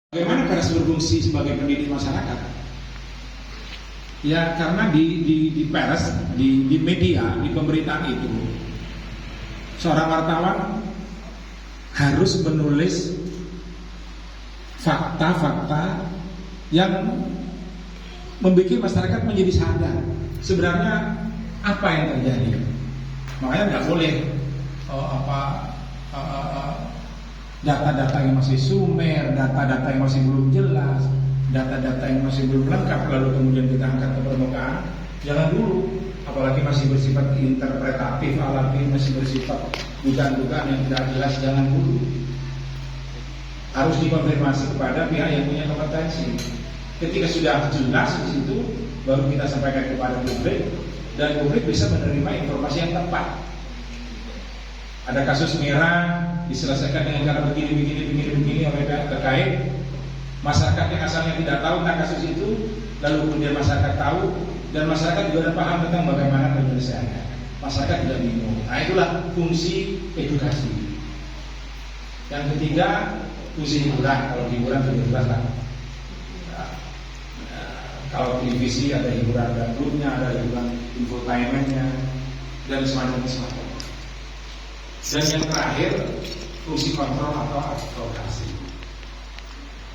Bagaimana Pers berfungsi sebagai pendidik masyarakat? Ya karena di pers, di media, di pemberitaan itu, seorang wartawan harus menulis fakta-fakta yang membuat masyarakat menjadi sadar sebenarnya apa yang terjadi. Makanya nggak boleh data-data yang masih sumer, data-data yang masih belum jelas, data-data yang masih belum lengkap lalu kemudian kita angkat ke permukaan. Jangan dulu, apalagi masih bersifat interpretatif, alami, masih bersifat dugaan-dugaan yang tidak jelas. Jangan dulu, harus dikonfirmasi kepada pihak yang punya kompetensi. Ketika sudah jelas di situ, baru kita sampaikan kepada publik, dan publik bisa menerima informasi yang tepat. Ada kasus merah diselesaikan dengan cara begini oleh pihak terkait. Masyarakat yang asalnya tidak tahu tentang kasus itu, lalu kemudian masyarakat tahu, dan masyarakat juga paham tentang bagaimana penyelesaiannya. Masyarakat tidak bingung. Nah, itulah fungsi edukasi. Yang ketiga, fungsi hiburan. Kalau hiburan sudah jelas lah. Kalau televisi ada hiburan dangdutnya, ada hiburan infotainmentnya, dan semacam-semacam. Dan yang terakhir, fungsi kontrol atau advokasi.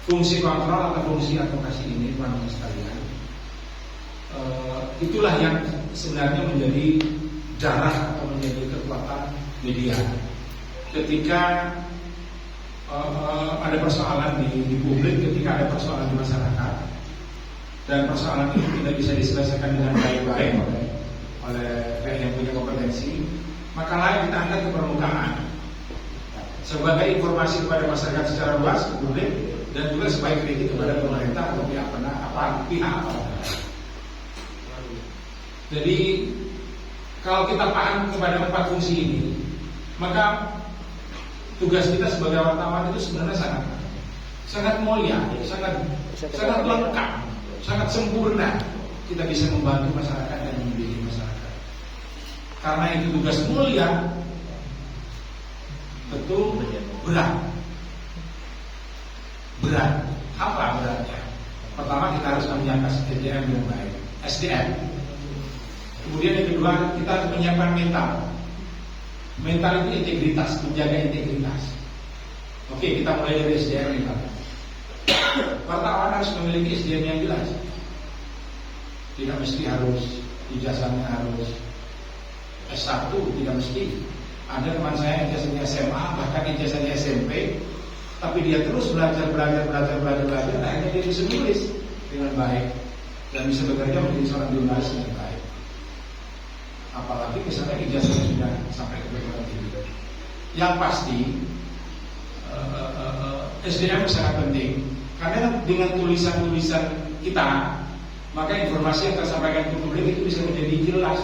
Fungsi kontrol atau fungsi advokasi ini, teman-teman sekalian, itulah yang sebenarnya menjadi darah atau menjadi kekuatan media. Ketika ada persoalan di publik, ketika ada persoalan di masyarakat, dan persoalan itu tidak bisa diselesaikan dengan baik-baik oleh pihak yang punya kompetensi, maka layak kita angkat ke permukaan sebagai informasi kepada masyarakat secara luas, ke publik, dan juga sebagai kritik kepada pemerintah atau pihak apa. Jadi kalau kita paham kepada 4 fungsi ini, maka tugas kita sebagai wartawan itu sebenarnya sangat mulia, sangat lengkap, sangat sempurna. Kita bisa membantu masyarakat dan mendidik masyarakat. Karena itu tugas mulia, tentu berat. Apa beratnya? Pertama, kita harus menyiapkan SDM yang baik, SDM. Kemudian yang kedua, kita harus menyiapkan mental. Mental itu integritas, menjaga integritas. Oke, kita mulai dari SDM mental. Wartawan harus memiliki SDM yang jelas. Tidak mesti harus ijazahnya harus S1, tidak mesti. Ada teman saya ijazahnya SMA, bahkan ijazahnya SMP, tapi dia terus belajar, akhirnya dia bisa menulis dengan baik dan bisa bekerja menjadi seorang jurnalis dengan baik. Apalagi misalnya ijazahnya sudah sampai ke perguruan tinggi. Yang pasti SDM sangat penting, karena dengan tulisan-tulisan kita, maka informasi yang tersampaikan ke publik itu bisa menjadi jelas.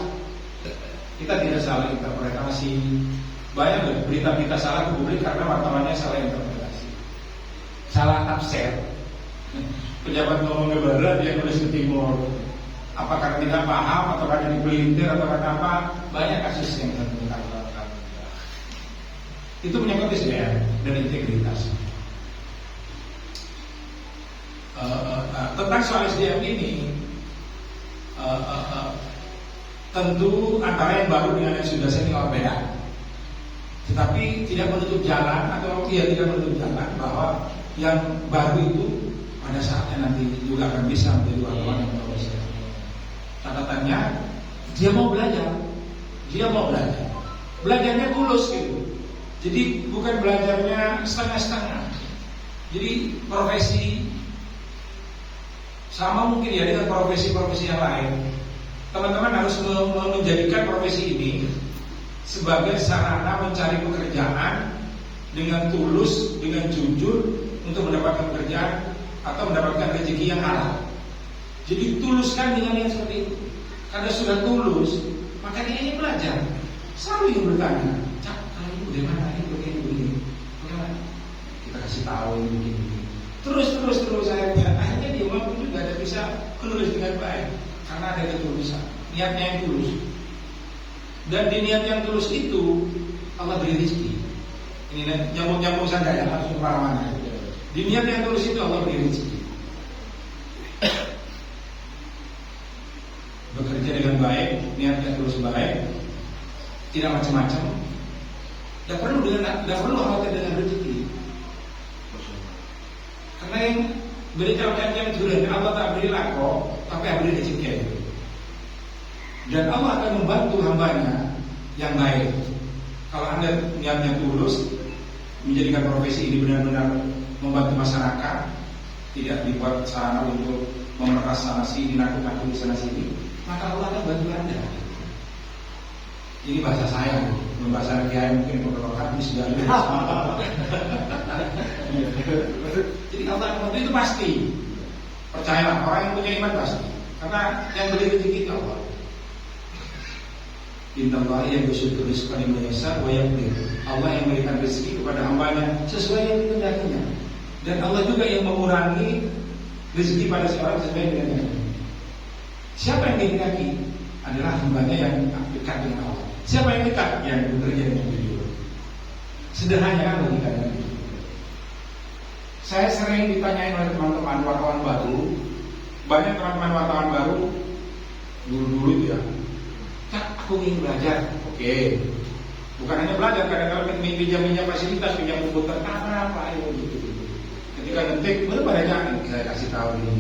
Kita tidak salah interpretasi. Banyak berita-berita salah ke publik karena wartawannya salah interpretasi, salah tafsir. Pejabat ngomong ke barat, dia nulis ke timur. Apa karena tidak paham, atau karena dipelintir, atau karena apa? Banyak kasus yang terungkap. Itu menyangkut SDM dan integritas. Tentang soal SDM ini, tentu antara yang baru dengan yang sudah senior beda. Tetapi tidak menutup jalan, atau tidak menutup jalan bahwa yang baru itu pada saatnya nanti juga akan bisa menjadi wartawan yang profesional. Catatannya, dia mau belajar. Belajarnya tulus gitu. Jadi bukan belajarnya setengah-setengah. Jadi profesi sama mungkin ya dengan profesi-profesi yang lain. Teman-teman harus menjadikan profesi ini sebagai sarana mencari pekerjaan dengan tulus, dengan jujur untuk mendapatkan pekerjaan atau mendapatkan rezeki yang halal. Jadi tuluskan dengan yang seperti itu. Karena sudah tulus, maka dia ini belajar. Selalu yang bertanya, "Cak, kalau ini bagaimana? Ini begini. Bagaimana?" Kita kasih tahu ini begini. Terus akhirnya dia mampu juga ada bisa menulis dengan baik karena ada ketulusan, niatnya yang tulus. Dan di niat yang tulus itu Allah beri rezeki. Ini nyambung saja ya, langsung kemana-mana. Di niat yang tulus itu Allah beri rezeki. Bekerja dengan baik, niatnya tulus baik, tidak macam-macam. Tidak perlu khawatir dengan rezeki. Karena yang berikan yang turun Allah tak berilah kok, tapi beri rezeki. Dan Allah akan membantu hambanya yang baik. Kalau Anda niatnya tulus, menjadikan profesi ini benar-benar membantu masyarakat, tidak dibuat sarana untuk memeras sana sini, nakut-nakut di sana sini, maka Allah akan bantu Anda. Ini bahasa saya, bahasa Kiai mungkin berkelompok di sudah. Jadi Allah akan bantu itu pasti. Percayalah, orang yang punya iman pasti. Karena yang beri rezeki itu Allah. Innallaha yabsutu rizqa liman yasha wa yaqdir. Allah yang memberikan rezeki kepada hambanya sesuai yang dikehendakinya. Dan Allah juga yang mengurangi rezeki pada seorang sesuai dengan kehendaknya. Siapa yang dikehendaki adalah hambanya yang dekat dengan Allah. Siapa yang dekat? Yang bekerja dengan jujur. Sederhana kan logikanya. Saya sering ditanyain oleh teman-teman wartawan baru. Banyak teman-teman wartawan baru dulu ya. Kak, aku ingin belajar. Oke. Bukan hanya belajar, kadang-kadang pinjam fasilitas, pinjam komputer, apa ayo gitu. Ketika ngetik, baru pada jangan saya kasih tahu ini.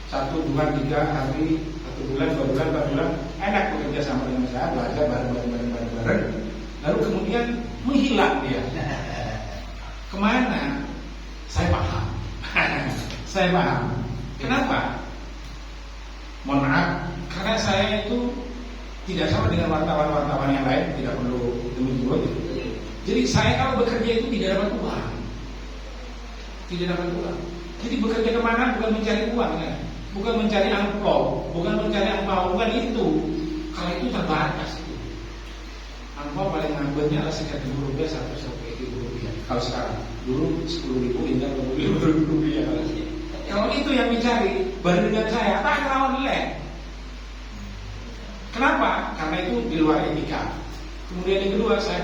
1, 2, 3 hari, 1 bulan, 2 bulan, 4 bulan, enak bekerja sama dengan saya, belajar bareng. Lalu kemudian menghilang dia. Kemana? Saya paham. Saya paham. Kenapa? Mohon maaf, karena saya itu tidak sama dengan wartawan-wartawan yang lain, tidak perlu demikian. Jadi saya kalau bekerja itu tidak dapat uang. Tidak dapat uang. Jadi bekerja kemana bukan mencari uang ya. Bukan mencari amplop, bukan mencari angpau, bukan itu. Kalau itu terbatas itu. Angpau paling ngambilnya adalah sekitar Rp1.000 sampai Rp1.000. Kalau sekarang, dulu Rp10.000 hingga Rp20.000. Kalau itu yang dicari, baru dengan saya, tak lawan lek. Kenapa? Karena itu di luar etika. Kemudian yang kedua, saya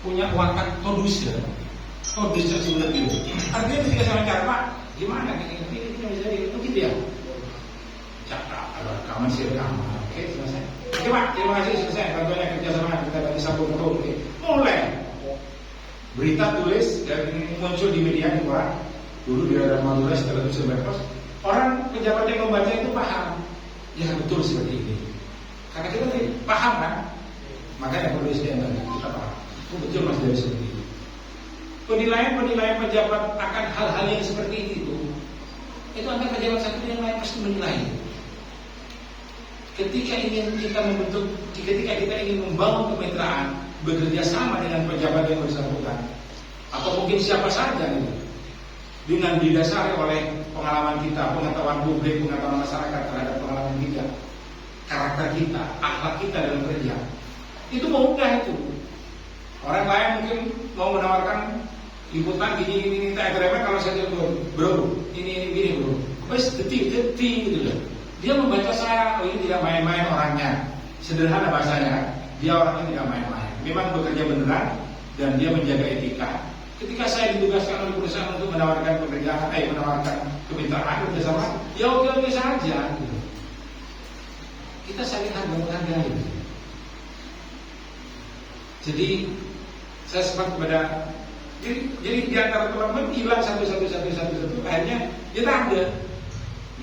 punya watak todus ya. Todus sebenarnya. Artinya ketika saya bicara, Pak, gimana ini bisa jadi mungkin dia. Cakap, rekaman sih rekaman. Oke, selesai. Oke Pak, terima kasih selesai. Bantuannya kerjasama kita tadi sambung terus. Oke, mulai. Berita tulis dan muncul di media di luar. Dulu di Radar Madura setelah itu Berpos, orang pejabat yang membaca itu paham. Ya betul seperti ini. Karena kita paham kan, makanya perlu istilah kita paham. Oh betul Mas dari seperti itu. Penilaian pejabat akan hal-hal yang seperti itu antara pejabat satu yang lain pasti menilai. Ketika kita ingin membangun kemitraan, bekerja sama dengan pejabat yang bersangkutan, atau mungkin siapa saja gitu, dengan didasari oleh pengalaman kita, pengetahuan publik, pengetahuan masyarakat terhadap pengalaman kita, karakter kita, akhlak kita dalam kerja, itu mudah itu. Orang lain mungkin mau menawarkan liputan gini tak remeh kalau saya telepon, bro, ini gini bro, wes detik gitu loh. Dia membaca saya, oh ini tidak main-main orangnya, sederhana bahasanya, dia orangnya tidak main-main, memang bekerja beneran dan dia menjaga etika. Ketika saya ditugaskan oleh perusahaan untuk menawarkan pekerjaan, menawarkan kemitraan bersama, ya oke saja. Gitu. Kita saling menghargai. Jadi saya sempat kepada, jadi di antara teman-teman hilang satu, akhirnya dia tak ada.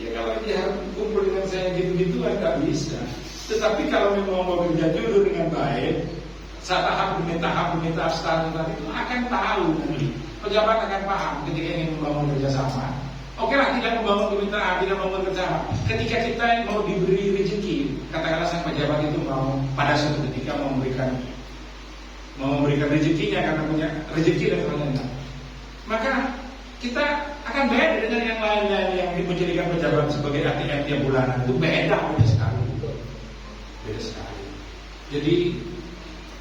Ya kalau dia harus kumpul dengan saya gitu-gitu nggak bisa. Tetapi kalau memang mau bekerja jujur dengan baik, tahap demi tahap standar itu akan tahu nanti. Pejabat akan paham ketika ingin membangun kerjasama. Oke lah, tidak membangun kemitraan, tidak membangun kerjasama. Ketika kita mau diberi rezeki, katakanlah sang pejabat itu mau pada suatu ketika mau memberikan rezekinya karena punya rezeki dan lain-lain, maka kita akan beda dengan yang lain-lain yang menjadikan pejabat sebagai ATM tiap bulanan. Itu beda sekali. Jadi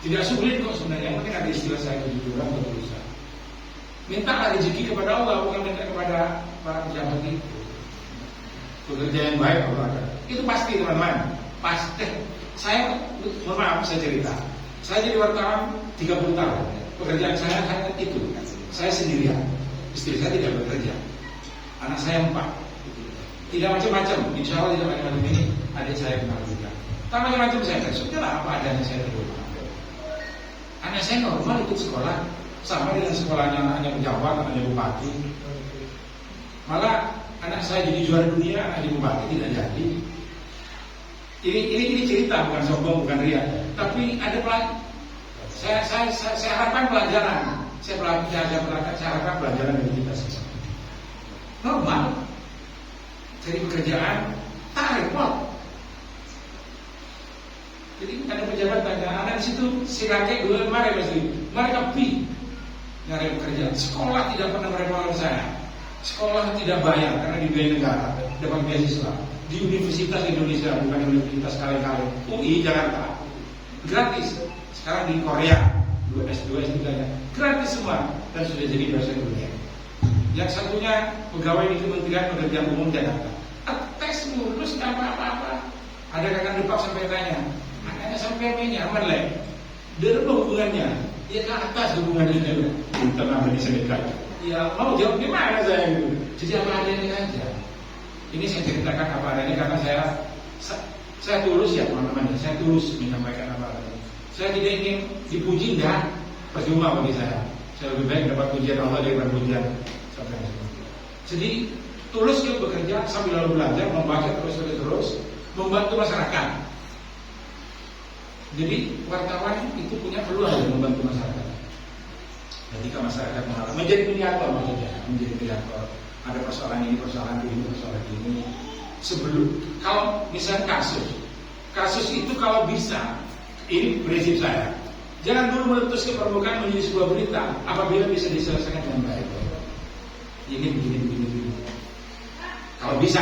tidak sulit kok sebenarnya. Yang penting ada istilah saya kejujuran atau berusaha. Minta rezeki kepada Allah, bukan minta kepada para pejabat itu. Bekerja yang baik Allah akan. Itu pasti teman-teman. Pasti. Saya mohon maaf saya cerita. Saya jadi wartawan 30 tahun. Pekerjaan saya hanya itu. Saya sendirian, istri saya tidak bekerja, anak saya 4. Tidak macam-macam, insya Allah tidak macam-macam ini. Adik saya kenal juga. Tak macam-macam saya kan, sudahlah apa adanya saya terima. Anak saya normal ikut sekolah, sama dengan sekolahnya anaknya pejabat, anaknya bupati. Malah anak saya jadi juara dunia, anaknya bupati tidak jadi. Ini cerita, bukan sombong, bukan ria. Tapi ada pelajaran. Saya harapkan pelajaran. Saya harapkan pelajaran dari kita semua. Normal. Cari pekerjaan, tak repot. Jadi ada pejabat tanya, anak di situ si kakek dulu mari mereka pi nyari pekerjaan. Sekolah tidak pernah merepotkan saya. Sekolah tidak bayar karena dibiayai negara, dapat beasiswa di Universitas Indonesia, bukan Universitas kali-kali. UI Jakarta, gratis. Sekarang di Korea, S2 S3-nya gratis semua dan sudah jadi dosen dunia. Yang satunya pegawai di Kementerian Pekerjaan Umum Jakarta. Tes lulus tidak apa-apa. Ada kakak depak sampai tanya, anaknya sampai mainnya aman lah. Dari hubungannya, ya ke atas hubungannya itu. Tenang di sedekah. Ya mau jawab gimana saya itu? Jadi apa adanya aja. Ini saya ceritakan apa adanya karena saya tulus ya teman-teman. Saya tulus menyampaikan apa adanya. Saya tidak ingin dipuji enggak, percuma bagi saya. Saya lebih baik dapat pujian Allah daripada pujian sampai. Jadi tulus kita bekerja sambil lalu belajar, membaca terus membantu masyarakat. Jadi wartawan itu punya peluang untuk membantu masyarakat. Ketika masyarakat menjadi mediator maksudnya, menjadi mediator. Ada persoalan ini, persoalan ini. Sebelum kalau misalnya kasus itu kalau bisa, ini prinsip saya. Jangan dulu meletus ke permukaan menjadi sebuah berita apabila bisa diselesaikan dengan baik. Ini begini. Kalau bisa,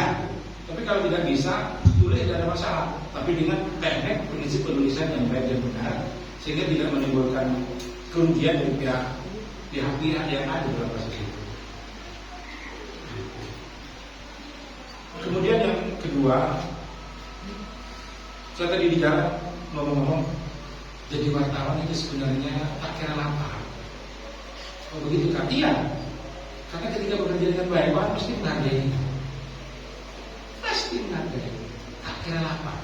tapi kalau tidak bisa, tulis tidak ada masalah. Tapi dengan teknik prinsip penulisan yang baik dan benar, sehingga tidak menimbulkan kerugian dari pihak-pihak yang ada dalam kasus itu. Kemudian yang kedua, saya tadi di jalan ngomong-ngomong, jadi wartawan itu sebenarnya tak kira lapar. Oh begitu kan? Iya. Karena ketika bekerja dengan baik, orang mesti menghargai. Tak kira lapar.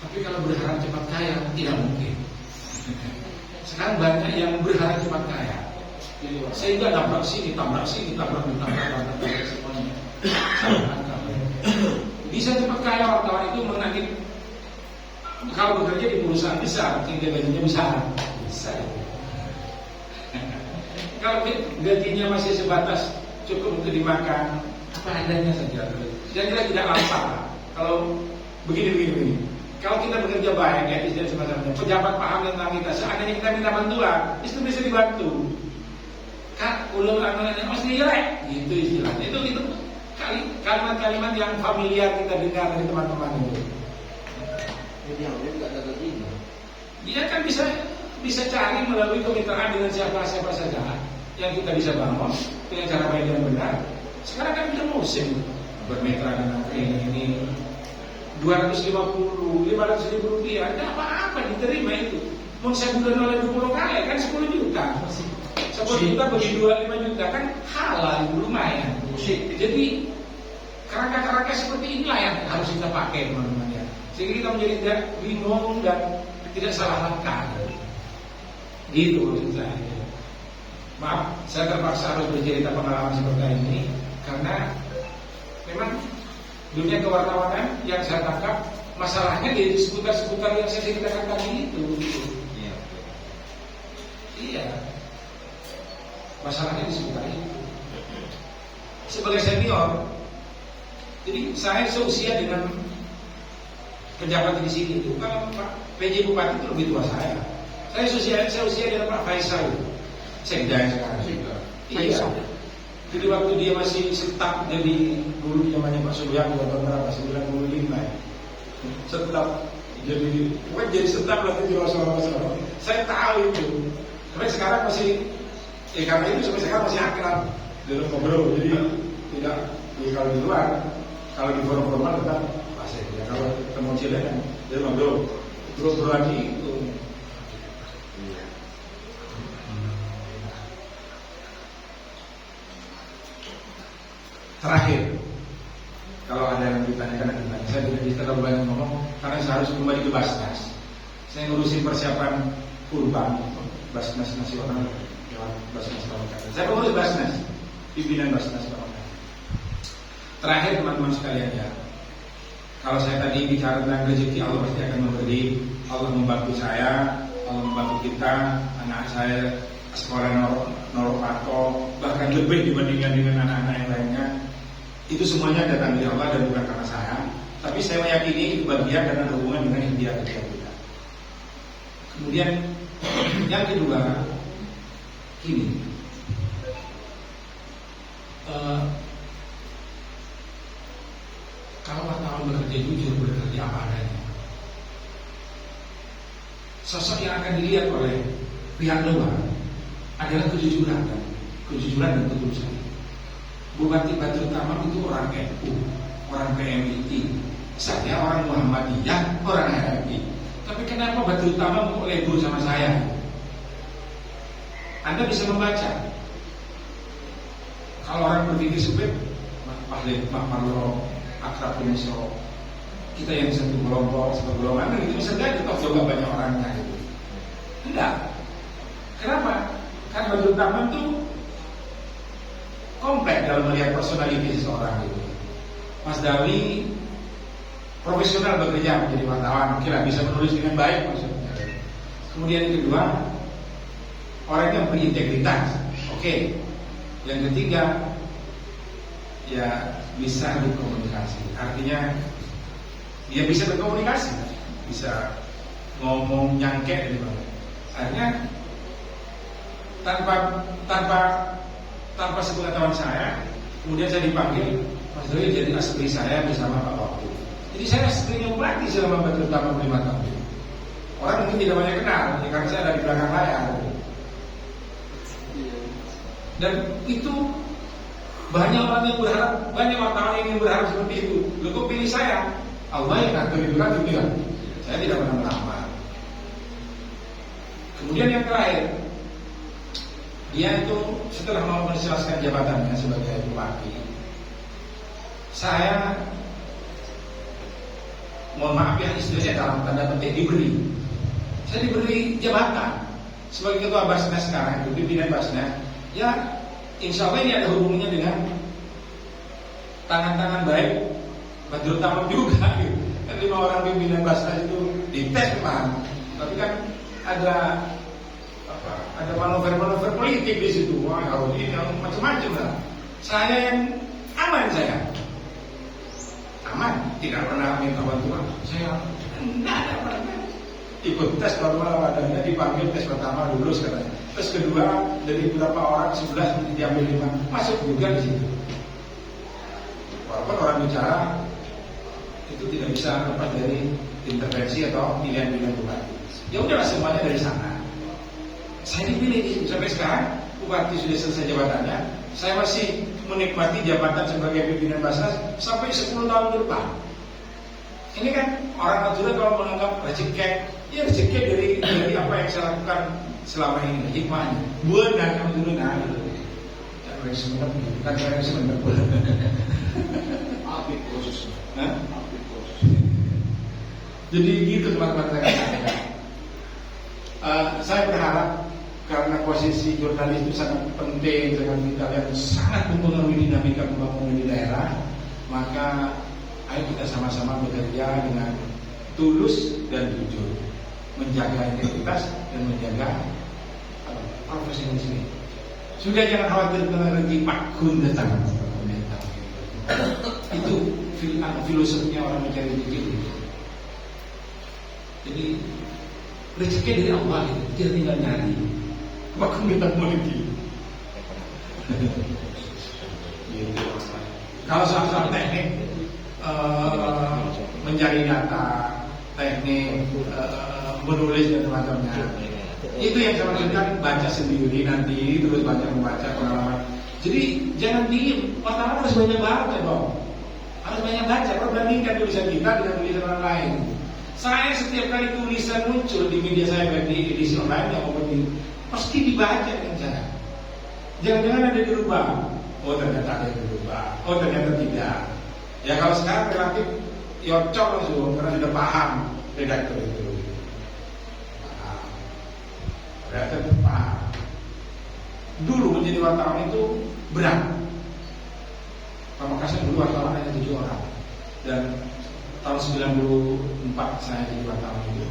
Tapi kalau berharap cepat kaya tidak mungkin. Sekarang banyak yang berharap cepat kaya, sehingga tabrak sini tabrak semuanya. Bisa cepat kaya wartawan itu menagih. Kalau bekerja di perusahaan besar, sehingga gajinya besar, bisa. Kalau gajinya masih sebatas cukup untuk dimakan, apa adanya saja. Dan kita tidak lapar. Kalau begini. Kalau kita bekerja baik, ya dan semacamnya, pejabat paham tentang kita. Seandainya kita minta bantuan, itu bisa dibantu. Kak, ulang-ulangannya mesti jelek, gitu istilahnya. Itu kalimat-kalimat yang familiar kita dengar dari teman-teman itu. Jadi yang lain nggak ada gajinya. Dia kan bisa cari melalui kemitraan dengan siapa saja yang kita bisa bangun dengan cara baik dan benar. Sekarang kan kita musim bermitra dengan ini 250, 500 ribu rupiah, tidak apa-apa diterima itu. Mau saya bulan oleh 20 kali kan 10 juta. 10 juta bagi 25 juta kan halal lumayan. Jadi kerangka-kerangka seperti inilah yang harus kita pakai teman-teman ya. Sehingga kita menjadi tidak bingung dan tidak salah langkah. Gitu maksud saya. Maaf, saya terpaksa harus bercerita pengalaman seperti ini karena memang dunia kewartawanan yang saya tangkap masalahnya di seputar-seputar yang saya ceritakan tadi itu. Iya. Masalahnya di seputar itu. Sebagai senior, jadi saya seusia dengan pejabat di sini itu. Kalau Pak PJ Bupati itu lebih tua saya. Saya usia dengan Pak Faisal, Sekda sekarang. Iya. Jadi waktu dia masih staf, jadi dulu zamannya Pak Subianto tahun berapa? 95 ya. Staf, jadi staf lah itu masalah. Saya tahu itu. Tapi sekarang masih, karena itu sampai sekarang masih akrab. Dulu ngobrol, jadi tidak. Kalau di luar, kalau di forum formal tetap pasti. Ya, kalau ketemu Cile kan, dia ngobrol lagi itu. Terakhir, kalau ada yang ditanyakan, saya tidak bisa terlalu banyak ngomong karena saya harus kembali ke Basnas. Saya ngurusin persiapan kurban Basnas nasional lewat Basnas Pamekasan. Saya pengurus Basnas, pimpinan Basnas Pamekasan. Terakhir teman-teman sekalian ya, kalau saya tadi bicara tentang rezeki, Allah pasti akan memberi. Allah membantu saya, Allah membantu kita. Anak saya sekolah Noropato, bahkan lebih dibandingkan dengan anak-anak yang lainnya. Itu semuanya datang dari Allah dan bukan karena saya. Tapi saya meyakini itu bagian dan ada hubungan dengan hadiah kita. Kemudian yang kedua, gini, kalau wartawan bekerja jujur, bekerja apa adanya, sosok yang akan dilihat oleh pihak luar adalah kejujuran dan ketulusan. Bupati Badrut Tamam itu orang NU, orang PMII, saya orang Muhammadiyah, orang HMI. Tapi kenapa Badrut Tamam kok lebur sama saya? Anda bisa membaca. Kalau orang berpikir sempit, Pak Marlo, Akrab Penisho, kita yang satu kelompok, satu golongan, itu bisa jadi toh juga banyak orangnya gitu. Enggak. Kenapa? Karena Badrut Tamam itu kompleks dalam melihat personality seseorang itu. Mas Dawi profesional bekerja menjadi wartawan, kira bisa menulis dengan baik maksudnya. Kemudian yang kedua, orang yang berintegritas. Oke. Yang ketiga, ya bisa berkomunikasi. Artinya dia bisa berkomunikasi, bisa ngomong nyangkek gitu. Artinya tanpa sepengetahuan saya, kemudian saya dipanggil, Mas Doi jadi asli saya bersama Pak Waktu. Jadi saya aslinya pelatih selama Badrut Tamam 5 tahun. Orang mungkin tidak banyak kenal, ya, karena saya ada di belakang layar. Dan itu banyak orang yang berharap, banyak wartawan yang ingin berharap seperti itu. Loh kok pilih saya? Allah yang ngatur itu kan bilang, saya tidak pernah melamar. Kemudian yang terakhir, dia itu setelah mau menjelaskan jabatannya sebagai bupati, saya mohon maaf ya istilahnya dalam tanda petik diberi. Saya diberi jabatan sebagai ketua Basnas sekarang, itu pimpinan Basnas. Ya, insya Allah ini ada hubungannya dengan tangan-tangan baik Badrut Tamam juga. Gitu. Kan 5 orang pimpinan Basnas itu dites memang, tapi kan ada manuver-manuver politik di situ. Wah, kalau ini macam-macam lah. Saya yang aman, tidak pernah minta bantuan. Saya tidak ada pernah ikut tes normal adanya, dipanggil tes pertama lulus katanya. Tes kedua dari beberapa orang 11 diambil 5 masuk juga di situ. Walaupun orang bicara itu tidak bisa lepas dari intervensi atau pilihan-pilihan bupati. Ya udahlah semuanya dari sana. Saya dipilih sampai sekarang, bupati sudah selesai jabatannya. Saya masih menikmati jabatan sebagai pimpinan Basnas sampai 10 tahun ke depan. Ini kan orang Madura kalau menganggap rezeki, ya rezeki dari apa yang saya lakukan selama ini, hikmahnya. Buat dan Madura nah, yang sebentar, kan yang sebentar. Apik proses. Jadi gitu teman-teman saya. Saya berharap karena posisi jurnalis itu sangat penting, sangat vital, yang sangat mempengaruhi dinamika pembangunan di daerah, maka ayo kita sama-sama bekerja dengan tulus dan jujur, menjaga integritas dan menjaga profesionalisme. Sudah jangan khawatir tentang rezeki Pak Gun datang. Itu filosofinya orang mencari rezeki. Jadi rezeki dari Allah itu, kita tinggal nyari. Maka kita memiliki. Kalau soal teknik mencari data, teknik menulis dan semacamnya, itu yang saya maksudkan, baca sendiri nanti, terus membaca pengalaman. Jadi jangan diem, wartawan harus banyak baca dong, harus banyak baca. Kalau bandingkan tulisan kita dengan tulisan orang lain. Saya setiap kali tulisan muncul di media saya, baik di edisi online maupun di, pasti dibaca dengan cara. Jangan-jangan ada dirubah. oh ternyata ada yang berubah, oh ternyata tidak. Ya kalau sekarang relatif yocok langsung karena sudah paham redaktor itu. Paham. Redaktor itu paham. Dulu menjadi wartawan itu berat. Pamekasan dulu wartawan hanya 7 orang. Dan tahun 94 saya jadi wartawan itu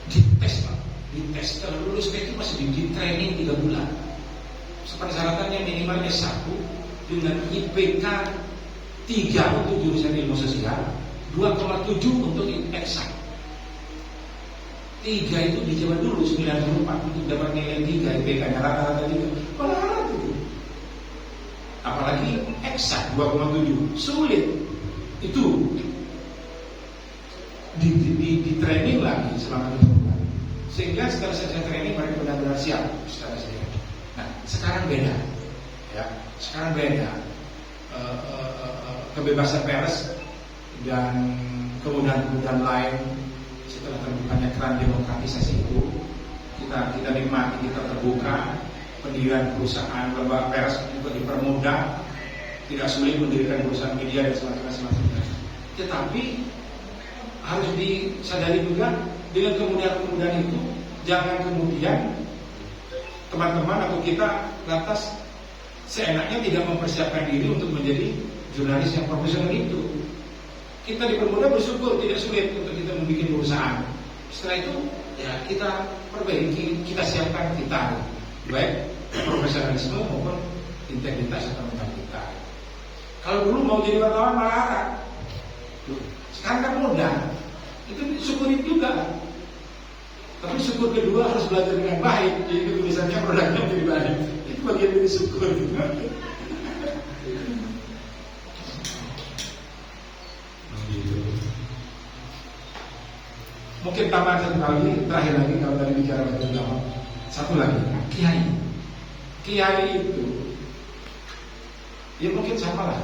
dites, Pak. Dites kalau lulus itu masih di training 3 bulan. Persyaratannya minimal S1 dengan IPK 3 untuk jurusan ilmu sosial, 2,7 untuk eksak. 3 itu di zaman dulu 94 untuk dapat nilai 3 IPK-nya rata-rata 3. Malah itu. Apalagi eksak 2,7 sulit. Itu di training lagi selama 2 bulan. Sehingga setelah selesai training mereka benar-benar siap secara sendiri. Nah, sekarang beda. Ya, sekarang beda. Kebebasan pers dan kemudahan-kemudahan lain setelah terbukanya keran demokratisasi itu kita nikmati, kita terbuka, pendirian perusahaan lembaga pers juga dipermudah, tidak sulit mendirikan perusahaan media dan semacamnya. Tetapi harus disadari juga dengan kemudahan-kemudahan itu jangan kemudian teman-teman atau kita lantas seenaknya tidak mempersiapkan diri untuk menjadi jurnalis yang profesional itu. Kita dipermudah, bersyukur, tidak sulit untuk kita membuat perusahaan. Setelah itu ya kita perbaiki, kita siapkan kita baik profesionalisme maupun integritas atau mental kita. Kalau dulu mau jadi wartawan malah sekarang kan mudah, itu syukurin juga. Tapi syukur kedua harus belajar dengan baik. Jadi tulisannya produknya menjadi baik. Itu bagian dari syukur. Mungkin tambahan satu kali, terakhir lagi kalau tadi bicara betul lama. Satu lagi, kiai. Kiai itu, ya mungkin sama lah.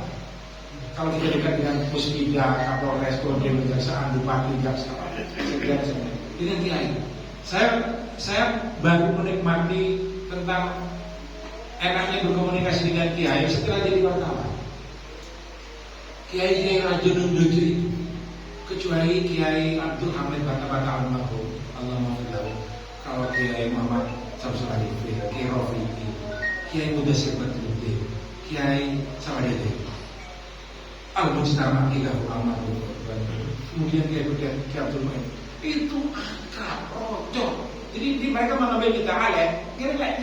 Kalau kita dekat dengan Puspida, Kapolres, Kodam, Kejaksaan, Bupati, Jaksa, dengan kiai. Saya baru menikmati tentang enaknya berkomunikasi dengan kiai setelah jadi wartawan. Kiai Raja Nundojo itu, kecuali Kiai Abdul Hamid Bata-Bata almarhum, Allah maafkan. Kalau Kiai Muhammad Samsul Alifi, Kiai Rofiqi, Kiai Mudassir Badruddin, Kiai Samadede, Al-Mujtar Makilahu almarhum, kemudian Kiai Abdul Mu'in, itu akrab, rojok. Jadi mereka mengambil kita aleh, ngerek.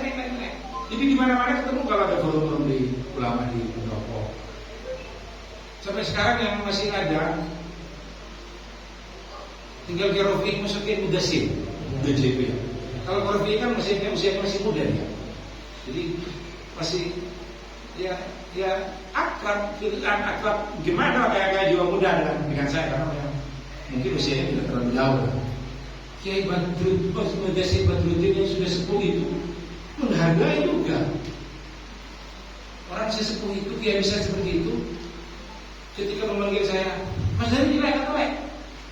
Jadi di mana-mana ketemu kalau ada forum-forum di ulama di Pendopo. Sampai sekarang yang masih ada tinggal Kiai Rofiq masukin Mudassir DJP. Kalau Rofiq kan usianya masih muda ya. Jadi masih ya akrab gimana kayak jiwa muda dengan saya karena mungkin usianya tidak terlalu jauh. Kiai Mudassir Badruddin yang sudah sepuh itu menghargai juga. Orang sesepuh itu Kiai bisa seperti itu. Ketika memanggil saya, Mas Dari nilai atau lek?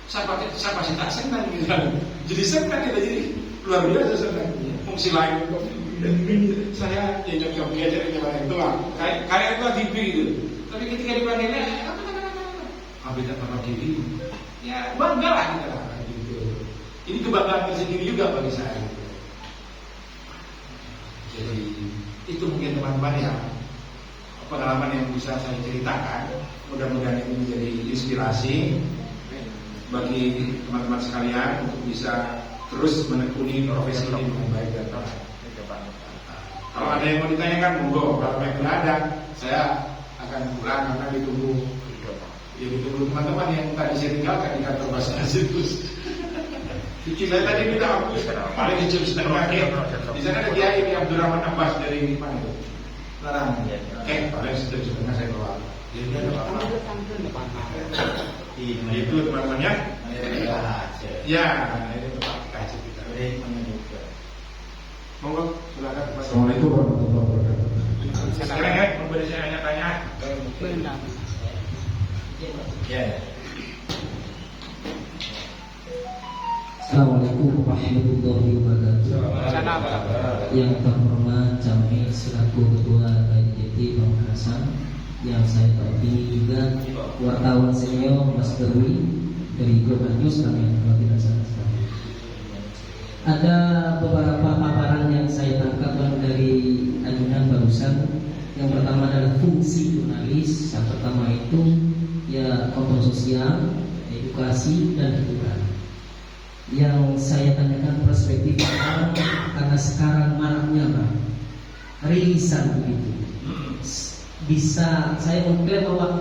Siapa sih tak senang gitu kan? Jadi senang kita jadi luar biasa senang. Fungsi lain saya ya coba belajar itu lah. Kayak itu TV gitu. Tapi ketika dipanggil beda sama TV. Ya bangga lah kita lah gitu. Ini kebanggaan tersendiri juga bagi saya. Jadi itu mungkin teman-teman yang pengalaman yang bisa saya ceritakan. Mudah-mudahan ini menjadi inspirasi bagi teman-teman sekalian untuk bisa terus menekuni profesi ini dengan baik dan benar. Kalau ada yang mau ditanyakan, monggo. Kalau yang berada, saya akan pulang karena ditunggu. Ya ditunggu teman-teman yang tadi saya tinggalkan di kantor Basnas itu. Cuci saya tadi minta hapus, paling jam setengah. Di sana ada Kiai Abdurrahman Abbas dari mana itu? Larang. Paling jam setengah saya keluar. Itu teman-temannya. Ya, itu Pak Kaji kita. Monggo, silakan. Assalamualaikum warahmatullahi wabarakatuh. Sekarang ya, memberi saya tanya. Ya. Assalamualaikum warahmatullahi wabarakatuh. Yang terhormat Jamil selaku Ketua KJT yang saya tampingi juga wartawan senior Mas Derwi dari Global News kami kalau tidak salah sekali. Ada beberapa paparan yang saya tangkap dari ajudan barusan. Yang pertama adalah fungsi jurnalis. Yang pertama itu ya kontrol sosial, edukasi dan hiburan. Yang saya tanyakan perspektif orang karena sekarang maraknya Bang, rilisan begitu. Bisa saya mengklaim bahwa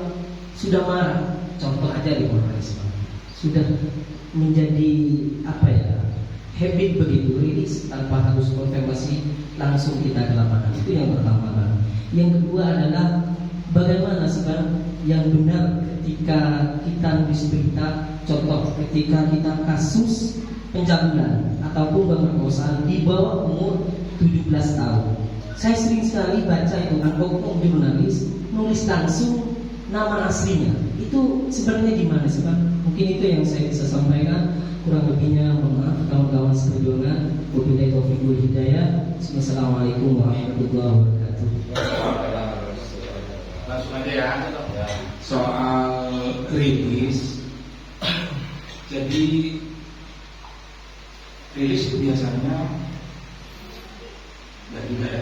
sudah marak. Contoh aja di Polres sudah menjadi apa ya, habit begitu, rilis tanpa harus konfirmasi langsung kita ke lapangan. Itu yang pertama Bang. Yang kedua adalah bagaimana sih Bang yang benar ketika kita nulis berita, contoh ketika kita kasus pencabulan ataupun pemerkosaan di bawah umur 17 tahun. Saya sering sekali baca itu oknum jurnalis nulis langsung nama aslinya. Itu sebenarnya gimana sih Bang? Mungkin itu yang saya bisa sampaikan. Kurang lebihnya mohon maaf kawan-kawan seperjuangan. Wabillahi taufiq wal hidayah. Wassalamualaikum warahmatullahi wabarakatuh. Langsung aja ya. Soal rilis. Jadi rilis itu biasanya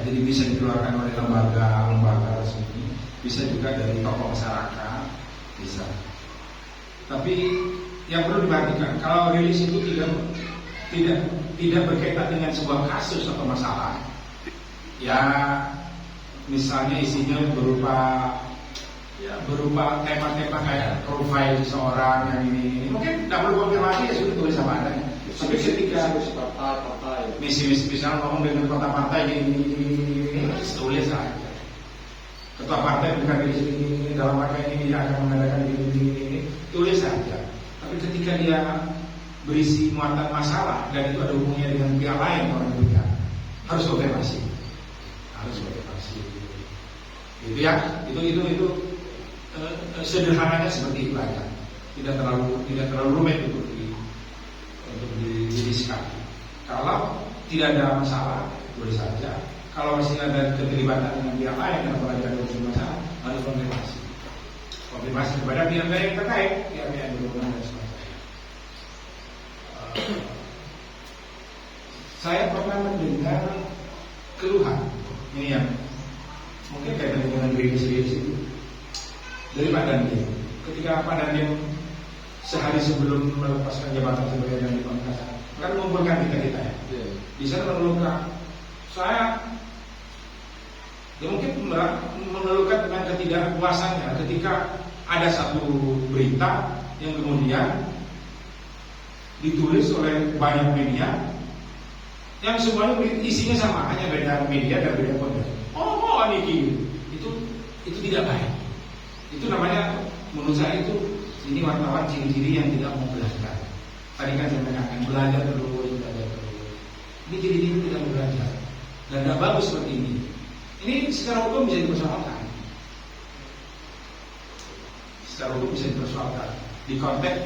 jadi bisa dikeluarkan oleh lembaga resmi, bisa juga dari tokoh masyarakat, bisa. Tapi yang perlu diperhatikan, kalau rilis itu tidak berkaitan dengan sebuah kasus atau masalah, ya misalnya isinya berupa tema-tema kayak profil seseorang yang ini mungkin tidak perlu konfirmasi, ya sudah tulis apa adanya. Tapi ketika misi misalnya ngomong dengan kota partai ini tulis aja. Ketua partai bukan di sini dalam partai ini dia akan mengadakan ini tulis saja. Tapi ketika dia berisi muatan masalah dan itu ada hubungannya dengan pihak lain orang juga harus konfirmasi. Itu ya, itu sederhananya seperti itu aja. Tidak terlalu rumit untuk didiskusikan. Kalau tidak ada masalah, boleh saja. Kalau masih ada keterlibatan dengan pihak lain atau ada masalah, harus konfirmasi kepada pihak yang terkait, pihak yang berhubungan dan sebagainya. Saya pernah mendengar keluhan ini yang mungkin kaitan dengan rilis itu dari Pak Dandim. Ketika Pak Dandim sehari sebelum melepaskan jabatan sebagai Dandim Pamekasan, kan mengumpulkan kita ya. Di sana mengeluhkan, saya mungkin mengeluhkan dengan ketidakpuasannya ketika ada satu berita yang kemudian ditulis oleh banyak media yang semuanya isinya sama, hanya beda media dan beda konten. Niki itu tidak baik. Itu namanya menurut saya itu ini wartawan ciri-ciri yang tidak mau belajar. Tadi kan saya katakan belajar terus. Ini ciri-ciri tidak belajar dan tidak bagus seperti ini. Ini secara hukum bisa dipersoalkan. Di konteks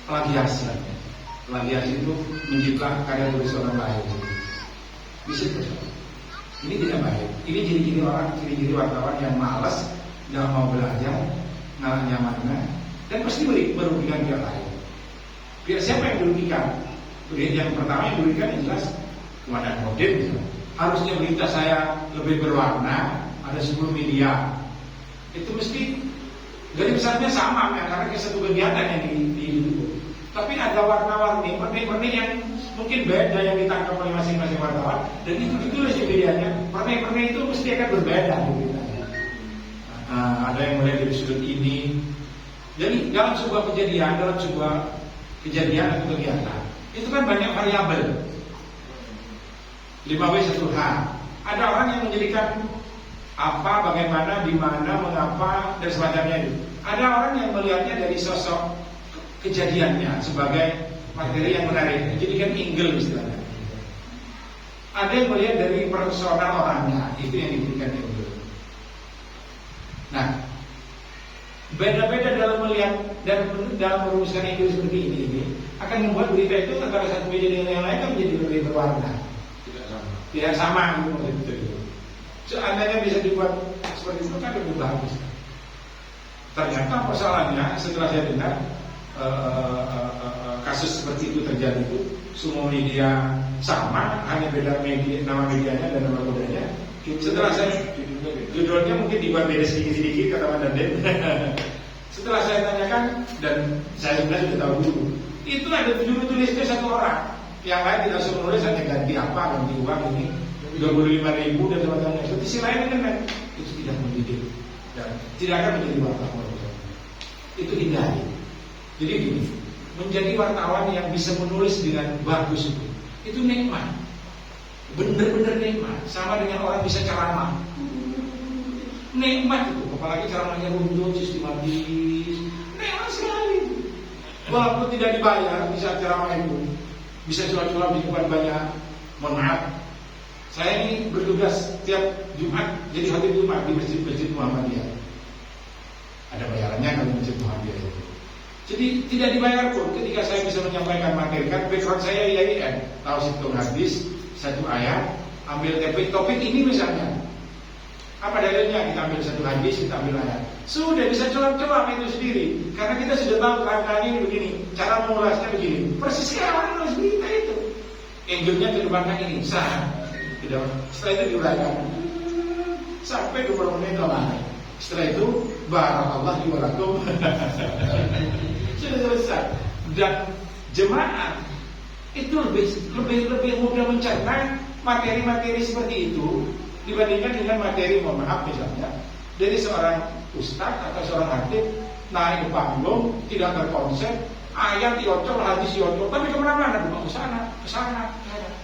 plagiasi. Plagiasi itu menciptakan karya tulis orang lain. Bisa dipersoalkan. Ini tidak baik. Ini ciri-ciri wartawan yang malas, nggak mau belajar, ngalah nyamannya, dan pasti merugikan pihak lain. Pihak siapa yang dirugikan? Yang pertama yang dirugikan yang jelas Komandan Kodim. Harusnya berita saya lebih berwarna, ada 10 media. Itu mesti garis besarnya sama ya, karena satu kegiatan yang didukung. Tapi ada warna-warni, perni-perni yang mungkin beda yang ditangkap oleh masing-masing wartawan, dan itu ditulis di medianya. Perni-perni itu mesti akan berbeda gitu. Ada yang melihat dari sudut ini. Jadi dalam sebuah kejadian atau kegiatan, itu kan banyak variabel. 5W1H. Ada orang yang menjadikan apa, bagaimana, di mana, mengapa, dan semacamnya itu. Ada orang yang melihatnya dari sosok kejadiannya sebagai materi yang menarik, jadikan angle istilahnya. Ada yang melihat dari persona orangnya, itu yang diberikan angle. Nah, beda-beda dalam melihat dan dalam merumuskan angle seperti ini akan membuat berita itu antara satu media dengan yang lain kan menjadi lebih berwarna. Tidak sama gitu. Seandainya bisa dibuat seperti itu kan lebih bagus. Ternyata persoalannya setelah saya dengar kasus seperti itu terjadi itu semua media sama, hanya beda media, nama medianya dan nama kodenya. Setelah saya judulnya mungkin dibuat beda sedikit-sedikit kata Mas Danden. Setelah saya tanyakan dan saya sebenarnya sudah tahu dulu, itu ada juru tulisnya satu orang, yang lain tidak suruh nulis hanya ganti apa, ganti uang ini 25.000 dan sebagainya. Itu sisi lain kan itu tidak mendidik dan tidak akan menjadi wartawan. Itu hindari. Jadi gini, menjadi wartawan yang bisa menulis dengan bagus itu nikmat, bener-bener nikmat. Sama dengan orang bisa ceramah, nikmat itu. Apalagi ceramahnya runtut, sistematis, nikmat sekali. Walaupun tidak dibayar, bisa ceramah itu, bisa curhat-curhat di depan banyak. Mohon maaf, saya ini bertugas tiap Jumat jadi khatib Jumat di masjid Muhammadiyah. Ada bayarannya kalau masjid Muhammadiyah itu. Jadi tidak dibayar pun ketika saya bisa menyampaikan materi, kan background saya IAIN, tahu situng hadis, satu ayat, ambil topik ini misalnya. Apa dalilnya? Kita ambil satu hadis, kita ambil ayat. Sudah bisa coba-coba itu sendiri. Karena kita sudah tahu kerangkanya ini begini, cara mengulasnya begini. Persis kayak orang nulis berita itu. Angle-nya terdepankan ini, sah. Setelah itu diuraikan sampai 20 menit lama. Setelah itu barakallah di walakum. Sudah selesai. Dan jemaah itu lebih mudah mencerna materi-materi seperti itu dibandingkan dengan materi, mohon maaf misalnya dari seorang ustadz atau seorang khatib naik ke panggung tidak terkonsep, ayat diocol, hadis diocol, tapi kemana-mana, bukan ke sana.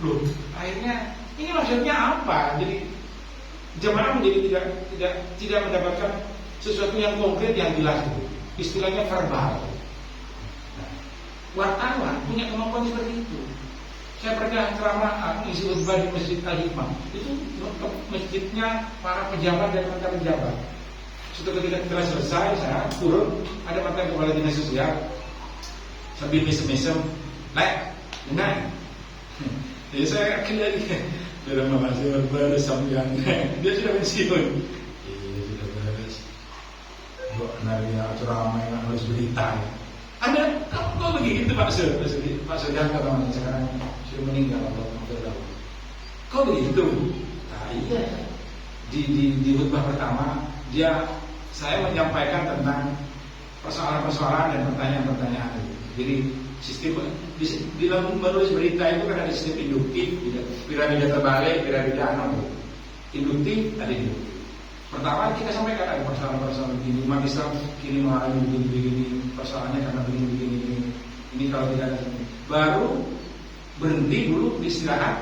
Loh, akhirnya ini maksudnya apa? Jadi jemaah menjadi tidak mendapatkan sesuatu yang konkret yang jelas itu. Istilahnya verbal. Nah, wartawan punya kemampuan seperti itu. Saya pernah ceramah isi khutbah di Masjid Al-Hikmah. Itu masjidnya para pejabat dan mantan pejabat. Suatu ketika setelah selesai, saya turun, ada mantan kepala dinas sosial sambil mesem-mesem, naik. Jadi saya kembali dalam mahasiswa baru sambian. Dia sudah pensiun. Iya sudah beres. Kok nanya ceramah yang harus berita. Ada kok begitu Pak Sur? Pak Sudarto teman sekarang sudah meninggal Allah tahu. Kok begitu? Nah, iya. Di khutbah pertama saya menyampaikan tentang persoalan-persoalan dan pertanyaan-pertanyaan itu. Jadi sistem di dalam menulis berita itu kan ada sistem induktif, piramida terbalik, piramida anom. Induktif ada induktif. Pertama kita sampaikan ada persoalan-persoalan begini, umat Islam kini mengalami begini, persoalannya karena begini. Ini kalau tidak ada, baru berhenti dulu istirahat,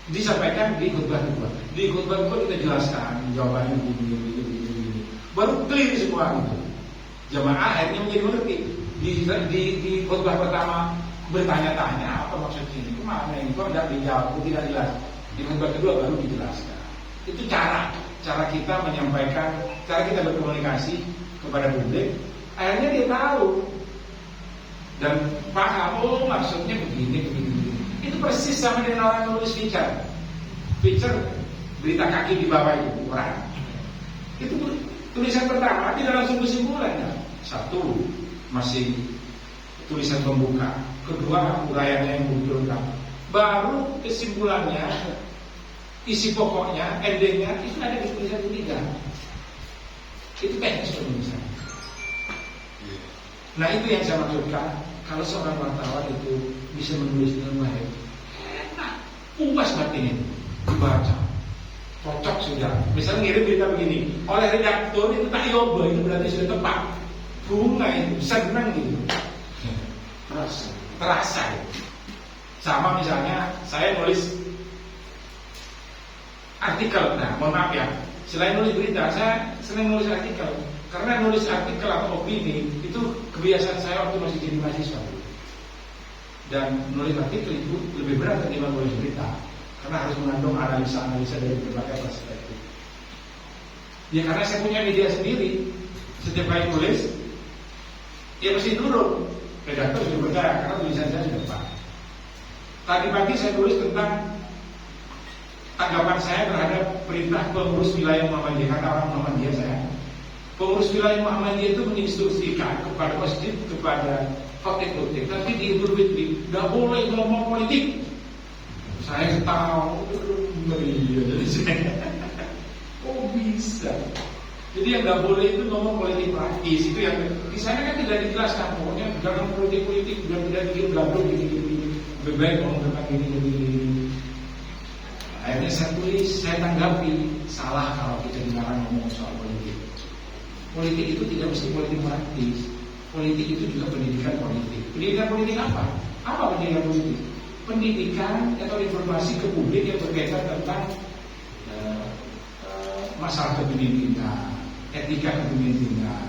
disampaikan di khutbah kedua. Di khutbah kedua kita jelaskan jawabannya begini. Baru clear semua itu. Jamaah akhirnya menjadi mengerti. Di khutbah pertama bertanya-tanya apa maksudnya ini, kemana ini, kok tidak dijawab, tidak jelas. Di khutbah kedua baru dijelaskan. Itu cara kita menyampaikan, cara kita berkomunikasi kepada publik. Akhirnya dia tahu dan paham, oh maksudnya begini. Itu persis sama dengan orang nulis feature berita kaki di bawah itu orang. Itu tulisan pertama tidak langsung kesimpulan ya. Satu masih tulisan pembuka, kedua uraiannya yang munculkan, baru kesimpulannya, isi pokoknya, endingnya itu ada di tulisan ketiga. Itu teknis penulisan. Nah itu yang saya maksudkan. Kalau seorang wartawan itu bisa menulis dengan baik, enak, puas batin itu dibaca, cocok sudah. Misalnya ngirim berita begini, oleh redaktur itu tak yoba, itu berarti sudah tepat. Bunga itu senang gitu, terasa. Sama misalnya saya nulis artikel, nah mohon maaf ya, selain nulis berita, saya senang nulis artikel. Karena nulis artikel atau opini itu kebiasaan saya waktu masih jadi mahasiswa. Dan nulis artikel itu lebih berat ketimbang nulis berita, karena harus mengandung analisa-analisa dari berbagai perspektif. Ya karena saya punya media sendiri, setiap kali tulis, ya mesti turun. Redaktor sudah percaya karena tulisan saya sudah tepat. Tadi pagi saya tulis tentang tanggapan saya terhadap perintah pengurus wilayah Muhammadiyah, kata orang Muhammadiyah saya. Pengurus wilayah Muhammadiyah itu menginstruksikan kepada masjid, kepada khotib-khotib, tapi di Idul Fitri nggak boleh ngomong politik. Saya tahu, jadi saya, oh bisa. Jadi yang nggak boleh itu ngomong politik praktis, itu yang di sana kan tidak dijelaskan. Pokoknya jangan politik-politik, tidak bikin gaduh gini-gini. Lebih baik ngomong tentang gini. Akhirnya saya tulis, saya tanggapi, salah kalau kita dilarang ngomong soal politik. Politik itu tidak mesti politik praktis. Politik itu juga pendidikan politik. Pendidikan politik apa? Apa pendidikan politik? Pendidikan atau informasi ke publik yang berkaitan tentang masalah kepemimpinan, etika kepemimpinan,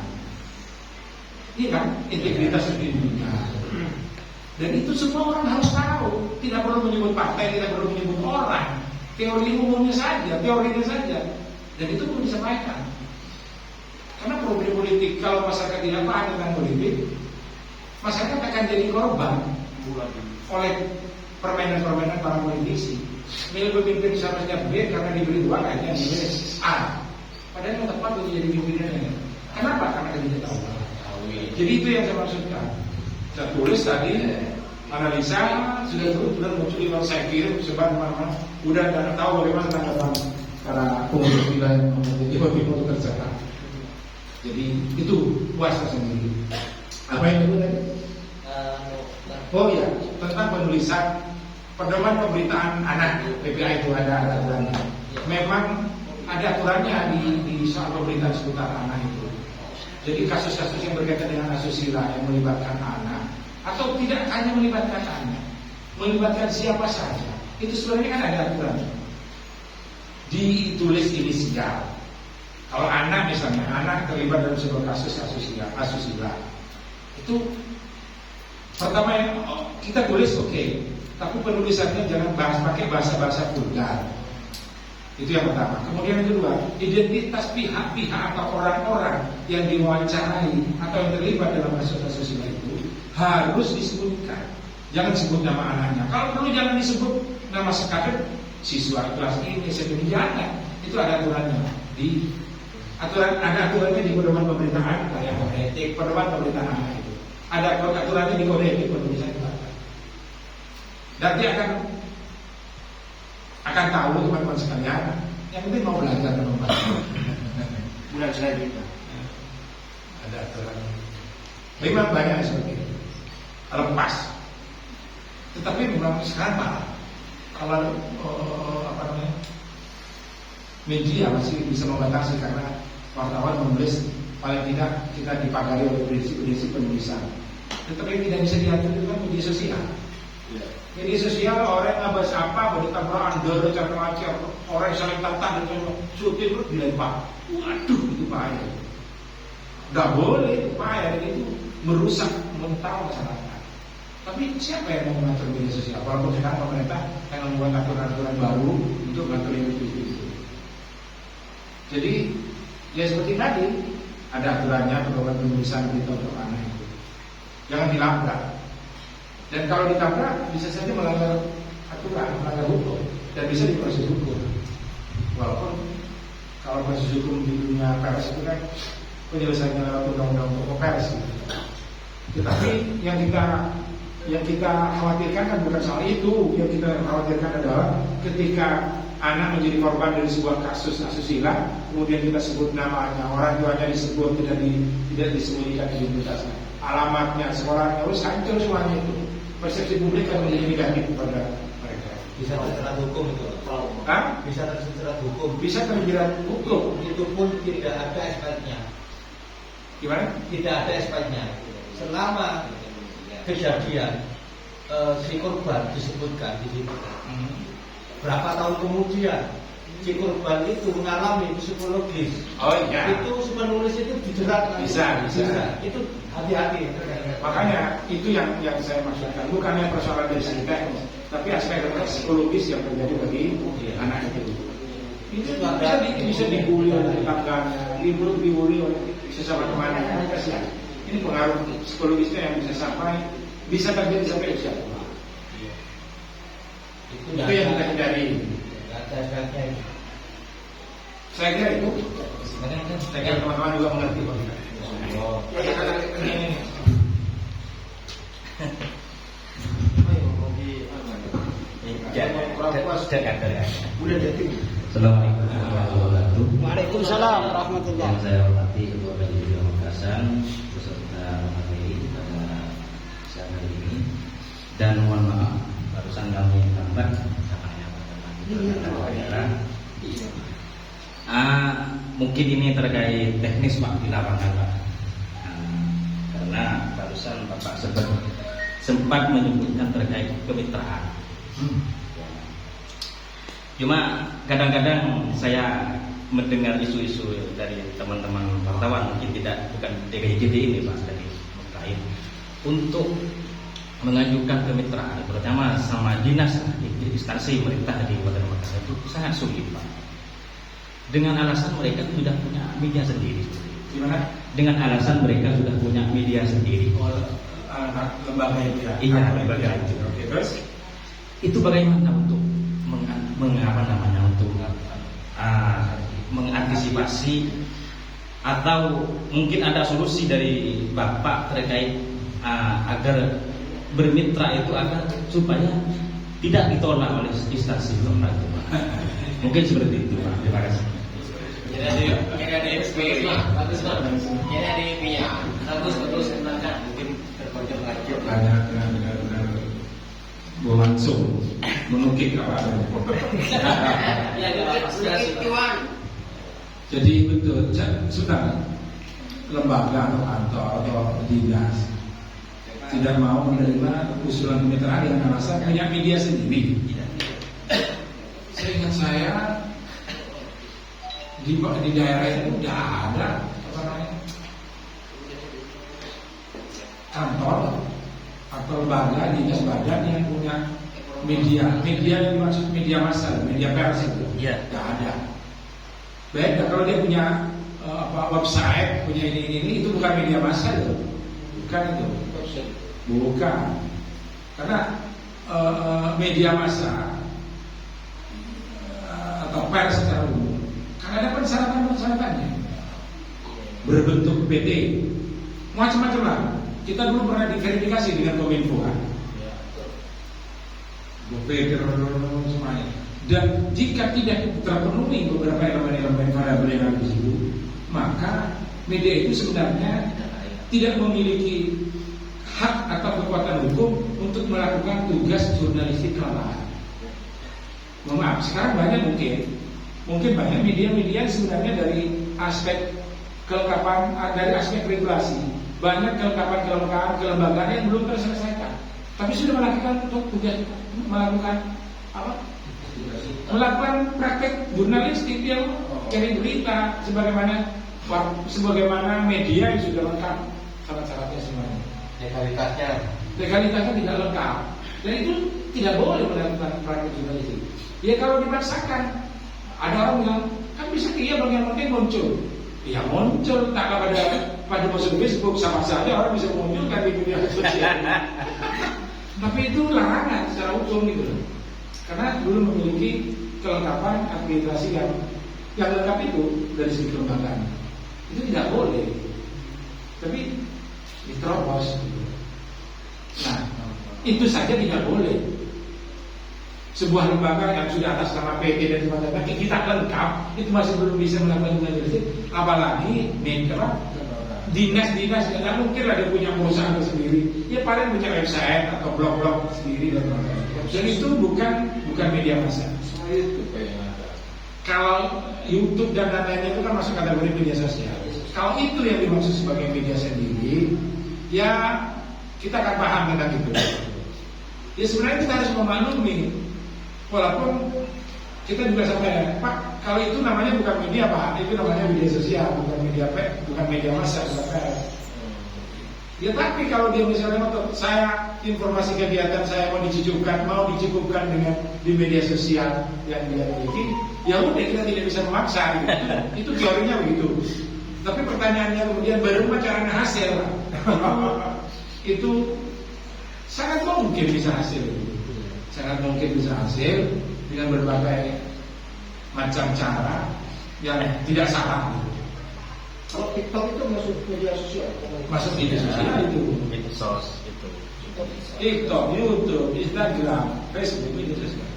iya kan? Integritas kepemimpinan. Dan itu semua orang harus tahu. Tidak perlu menyebut partai, tidak perlu menyebut orang. Teori umumnya saja, teorinya saja. Dan itu perlu disampaikan. Karena problem politik, kalau masyarakat tidak paham tentang politik, masyarakat akan jadi korban oleh permainan-permainan para politisi. Milih pemimpin seharusnya B karena diberi uang aja milih A. Padahal yang tepat untuk jadi pimpinannya. Kenapa? Karena dia tidak tahu. Jadi itu yang saya maksudkan. Saya tulis tadi, analisa sudah benar muncul di saya kirim sebar mana, udah tidak tahu bagaimana tanggapan para pengurus wilayah yang itu tercetak. Jadi itu puasa sendiri. Apa yang kedua tadi? Oh ya, tentang penulisan pedoman pemberitaan anak PPA itu ada aturannya. Memang ada aturannya di soal pemberitaan seputar anak itu. Jadi kasus-kasus yang berkaitan dengan asusila yang melibatkan anak atau tidak hanya melibatkan anak, melibatkan siapa saja, itu sebenarnya kan ada aturan. Ditulis inisial. Kalau anak misalnya, anak terlibat dalam sebuah kasus asusila, itu pertama yang kita tulis oke, tapi penulisannya jangan pakai bahasa-bahasa vulgar. Itu yang pertama. Kemudian yang kedua, identitas pihak-pihak atau orang-orang yang diwawancarai atau yang terlibat dalam kasus asusila itu harus disebutkan. Jangan sebut nama anaknya. Kalau perlu jangan disebut nama sekadar siswa kelas ini, SMP, jangan. Itu ada aturannya di ada aturannya di pedoman pemerintahan kayak kode etik, pedoman pemerintahan anak itu. Ada aturannya di kode etik penulisan bahasa. Dan dia akan tahu teman-teman sekalian. Yang penting mau belajar dan membaca. Bulan selanjutnya Ada aturan. Memang banyak seperti itu. Lepas. Tetapi memang sekarang malah kalau media masih bisa membatasi karena wartawan menulis paling tidak kita dipagari oleh prinsip-prinsip penulisan. Tetapi yang tidak bisa diatur itu kan media sosial. Media sosial orang ngabas apa, beritabraan, macam-macam, orang saling tantang dan syuting itu dilempar. Waduh, itu bahaya. Gak boleh, itu bahaya. Itu merusak mental masyarakat. Tapi siapa yang mau mengatur media sosial? Walaupun sekarang pemerintah yang membuat aturan-aturan baru untuk mengatur itu. Jadi ya seperti tadi ada aturannya pedoman penulisan berita untuk anak itu. Jangan dilabrak. Dan kalau ditabrak bisa saja melanggar aturan, melanggar hukum dan bisa diproses hukum. Walaupun kalau proses hukum di dunia pers itu kan penyelesaiannya lewat undang-undang pokok pers. Tetapi yang kita khawatirkan kan bukan soal itu. Yang kita khawatirkan adalah ketika anak menjadi korban dari sebuah kasus asusila, kemudian kita sebut namanya, orang tuanya disebut, tidak disembunyikan identitasnya, alamatnya, sekolahnya, harus hancur semuanya itu. Persepsi publik akan menjadi negatif kepada mereka. bisa terjerat hukum itu. Bisa terjerat hukum. Bisa terjerat hukum. Itu pun tidak ada SK-nya. Gimana? Tidak ada SK-nya. Selama kejadian si korban disebutkan di situ. Berapa tahun kemudian si korban itu mengalami psikologis. Oh iya. Itu si penulis itu dijerat. Bisa. Itu hati-hati. Makanya itu yang saya maksudkan, bukannya persoalan dari segi teknis, tapi aspek psikologis yang terjadi bagi anak itu. Itu bisa dibully oleh tetangganya, dibully oleh sesama temannya. Kasihan. Ini pengaruh psikologisnya yang bisa terjadi sampai usia tua. Itu yang kita hindari. ada efeknya itu. Saya kira itu. Saya kira teman-teman juga mengerti. Oh. Ini. Udah jadi. Assalamualaikum warahmatullahi wabarakatuh. Waalaikumsalam warahmatullahi Yang saya hormati Ketua Majelis Pamekasan beserta materi pada siang hari ini, dan mohon maaf barusan kami terlambat katanya pada daerah. Mungkin ini terkait teknis Pak di lapangan Pak, karena barusan Bapak sempat menyebutkan terkait kemitraan. Cuma kadang-kadang saya mendengar isu-isu dari teman-teman wartawan, mungkin bukan DKIJD ini Pak, dari lain, untuk mengajukan kemitraan terutama sama dinas instansi pemerintah di Kabupaten Makassar itu sangat sulit Pak, dengan alasan mereka sudah punya media sendiri. Gimana? Dengan alasan mereka sudah punya media sendiri. Lembaga itu ya? Iya, lembaga itu. Oke, terus? Itu bagaimana untuk mengantisipasi, atau mungkin ada solusi dari Bapak terkait agar bermitra itu agar supaya tidak ditolak oleh instansi pemerintah. Mungkin seperti itu Pak. Terima kasih. Jadi ada experience lah, bagus lah. Jadi ada punya, bagus sebenarnya mungkin terpojok lagi. Benar langsung menukik apa adanya. Jadi betul, sudah lembaga atau kantor atau dinas tidak mau menerima usulan kemitraan dengan alasan punya media sendiri. Seingat saya di daerah itu tidak ada apa namanya kantor atau lembaga, dinas, badan yang punya media yang dimaksud media massa, media pers itu, tidak ada. Beda kalau dia punya website, punya ini itu bukan media massa itu, bukan, karena media massa atau pers secara umum kan ada persyaratan-persyaratannya, berbentuk PT, macam-macam lah. Kita dulu pernah diverifikasi dengan Kominfo kan, semuanya. Dan jika tidak terpenuhi beberapa elemen-elemen variabel yang ada di situ, maka media itu sebenarnya tidak memiliki hak atau kekuatan hukum untuk melakukan tugas jurnalistik tambahan. Maaf, sekarang banyak mungkin banyak media-media sebenarnya dari aspek kelengkapan, dari aspek regulasi, banyak kelengkapan kelembagaan yang belum terselesaikan, tapi sudah melakukan tugas, melakukan praktek jurnalistik yang cari berita sebagaimana media yang sudah lengkap syarat-syaratnya semuanya. Legalitasnya tidak lengkap, dan itu tidak boleh melakukan praktek jurnalistik. Ya kalau dipaksakan, ada orang bilang kan bisa bagian muncul. Ya muncul, tak pada masuk Facebook sama saja orang bisa munculkan di media sosial. Tapi itu larangan secara hukum gitu, karena belum memiliki kelengkapan akreditasi yang lengkap itu dari segi kelembagaan. Itu tidak boleh, tapi diterobos. Nah, itu saja tidak boleh. Sebuah lembaga yang sudah atas nama PT dan sebagainya kita lengkap, itu masih belum bisa melakukan jurnalistik, apalagi mitra dinas-dinas. Tidak mungkin lah dia punya perusahaan sendiri, ya paling punya website atau blog-blog sendiri dan sebagainya. Dan itu bukan media massa. Kalau YouTube dan lain-lainnya itu kan masuk kategori media sosial. Kalau itu yang dimaksud sebagai media sendiri, ya kita akan paham tentang itu. Ya sebenarnya kita harus memaklumi, walaupun kita juga sampai, Pak, kalau itu namanya bukan media Pak, itu namanya media sosial, bukan media massa, bukan pers. Ya tapi kalau dia misalnya saya informasi kegiatan saya mau dicukupkan dengan di media sosial yang dia miliki, ya udah kita tidak bisa memaksa gitu. Itu teorinya begitu. Tapi pertanyaannya kemudian bagaimana caranya hasil? Itu sangat mungkin bisa hasil dengan berbagai macam cara yang tidak salah. Kalau TikTok itu masuk media sosial. Masuk media sosial itu. Medsos itu. TikTok, YouTube, Instagram, Facebook itu sosial.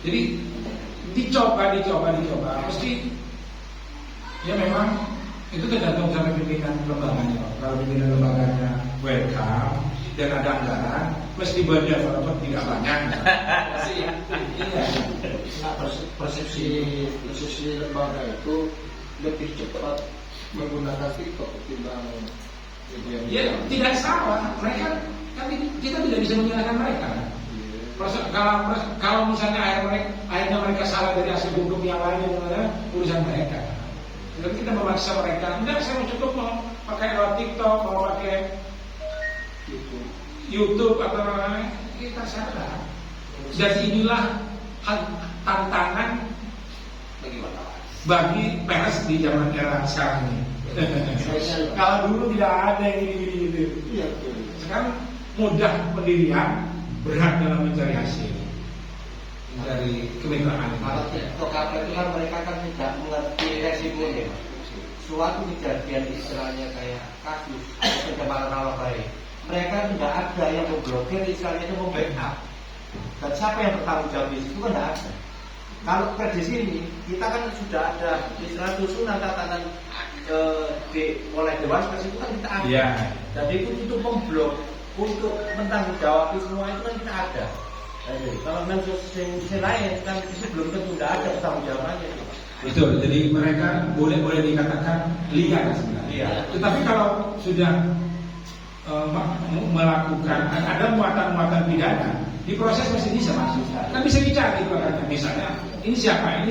Jadi dicoba. Pasti ya memang itu tergantung sama pimpinan lembaganya. Kalau pimpinan lembaganya welcome dan ada anggaran, mesti budget walaupun tidak banyak. Pasti iya. Nah, persepsi lembaga itu lebih cepat menggunakan TikTok ketimbang Ya tidak salah. Mereka kan kita tidak bisa menyalahkan mereka. Kalau misalnya akhirnya mereka salah dari hasil hukum yang lain, urusan mereka. Jadi kita memaksa mereka, enggak, saya mau cukup mau pakai lewat TikTok, mau pakai YouTube atau lain-lain, kita salah. Dan inilah tantangan bagi pers di zaman era sekarang ini. Kalau dulu tidak ada yang gitu. Sekarang mudah pendirian, berat dalam mencari hasil dari kemitraan. Kalau TikTok itu kan mereka kan tidak mengerti resikonya. Suatu kejadian istilahnya kayak kasus pencemaran nama baik, mereka tidak ada yang memblokir, istilahnya itu membackup. Dan siapa yang bertanggung jawab itu kan tidak ada. Kalau di sini kita kan sudah ada istilah susunan tatanan oleh Dewan Pers itu kan kita ada. Ya. Jadi itu memblok untuk mentanggungjawab semua itu kan kita ada. Kalau sisi lain kan itu belum tentu ada pertanggungjawabannya. Betul. Jadi mereka boleh dikatakan liar sebenarnya. Iya. Tetapi kalau sudah melakukan ada muatan-muatan pidana, diproses masih bisa masuk. Kan bisa dicari itu kan. Misalnya ini siapa.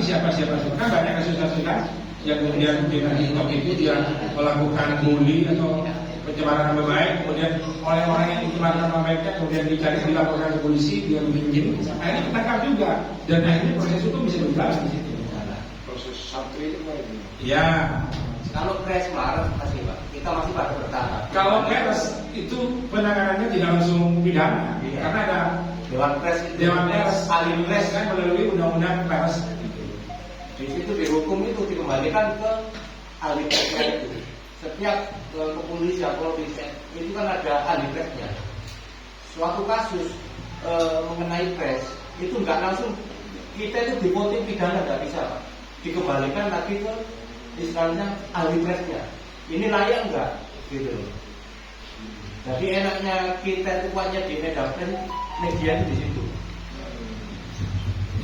Kan banyak kasus-kasus kan yang kemudian dengan TikTok itu dia melakukan bully atau pencemaran nama baik, kemudian oleh orang yang pencemaran nama baiknya kemudian dicari, dilaporkan ke polisi, dia begini, akhirnya ketangkap juga, dan akhirnya proses itu bisa berjalan di situ. proses santri itu kan. Ya, Kalau pres Maret masih Pak, kita masih pada bertahap. kalau pers itu penanganannya tidak langsung pidana, Iya. karena ada Dewan Pers itu Dewan Pers, ahli pres kan melalui undang-undang pers. di situ dihukum itu dikembalikan ke ahli persnya itu. Setiap kepolisian itu kan ada ahli persnya. Suatu kasus mengenai pres itu nggak langsung kita itu dipotik pidana, nggak bisa Pak. Dikembalikan lagi ke istilahnya ahli persnya. Ini layak nggak gitu loh. Jadi enaknya kita itu kuatnya di media pers, media itu di situ.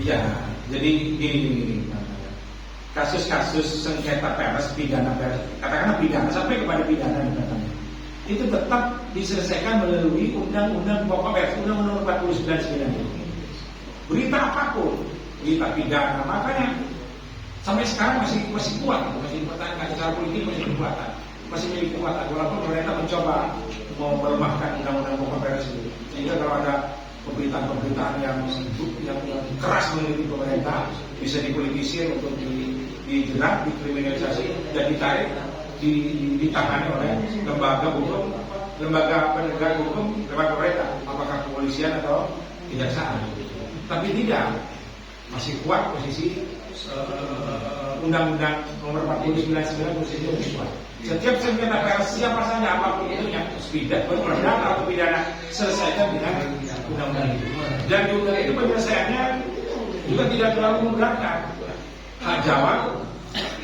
Iya, jadi gini. Kasus-kasus sengketa pers, pidana pers, katakanlah pidana sampai kepada pidana katanya, itu tetap diselesaikan melalui Undang-Undang Pokok Pers, Undang-Undang 49 Berita apapun, berita pidana, makanya sampai sekarang masih kuat, masih dipertahankan secara politik, masih berkekuatan, masih memiliki kekuatan, walaupun pemerintah mencoba mau melemahkan Undang-Undang Pokok Pers itu, sehingga kalau ada pemberitaan-pemberitaan yang keras menurut pemerintah bisa dipolitisir untuk dijerat, dikriminalisasi dan ditarik, ditangani oleh lembaga hukum, lembaga penegak hukum, lembaga pemerintah, apakah kepolisian atau kejaksaan. Tapi tidak, masih kuat posisi Undang-Undang Nomor 49 posisi lebih kuat. Setiap sengketa pers siapa saja apapun itu yang pidana atau pidana selesaikan dengan undang-undang itu. Dan undang itu penyelesaiannya juga tidak terlalu memberatkan. Hak jawab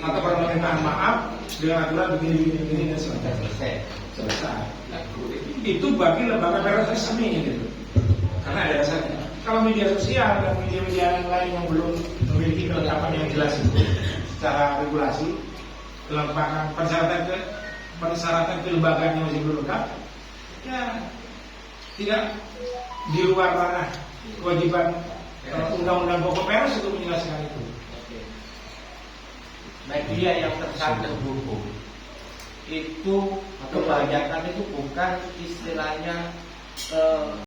atau permintaan maaf dengan aturan begini dan selesai. Itu bagi lembaga pers resmi gitu. Karena ada dasarnya. Kalau media sosial dan media-media yang lain yang belum memiliki kelengkapan yang jelas itu secara regulasi, kelengkapan persyaratan kelembagaannya masih belum lengkap, ya tidak di luar ranah kewajiban Undang-Undang Pokok Pers untuk menjelaskan itu. Media yang tersandung hukum itu kebanyakan itu bukan istilahnya